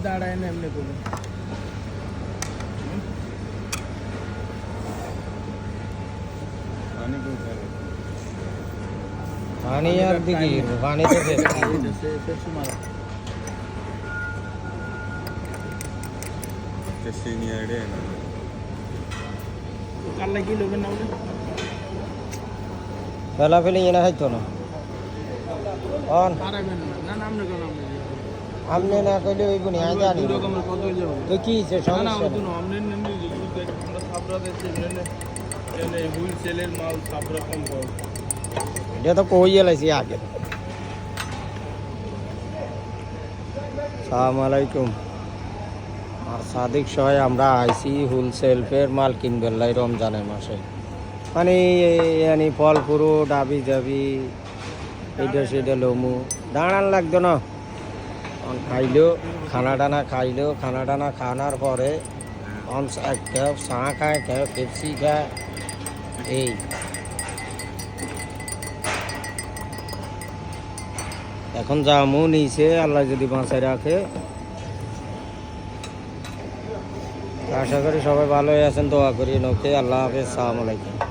দাঁড়ায় না এমনি করে পানি আর দিকে পানি থেকে কাল্লা কি লোকের না ফেলা ফেলি এনে খাইতো না অন পারাবেন না নাম রেখো নাম আপনি না কইলে ওই গুনি আই জানি দুই রকমের কত হয়ে যাবে তো কি হইছে না না সমস্যা ওই তো আমনে নেন আমরা সাবরা দেশে এনে হুইল সেলের মাল সাবরা কম পাওয়া এটা তো কই এলাইছি আগে আসসালামু আলাইকুম আর সাদিক সহ আমরা আইছি হোলসেলের মাল কিনবেন লাই রমজানের মাসে মানে ইয়ানি ফল ফুরু ডাবি জাবি এইটা সেটা লমু দাঁড়ান লাগতো না খাইলেও খানা টানা খানার পরে কেউ চা খায় কেউ পেপসি খায় এই এখন যামু নিচে আল্লাহ যদি বাঁচায় রাখে আশা করি সবাই ভালোই আছেন দোয়া করি নকে আল্লাহ হাফেজ আসসালামু আলাইকুম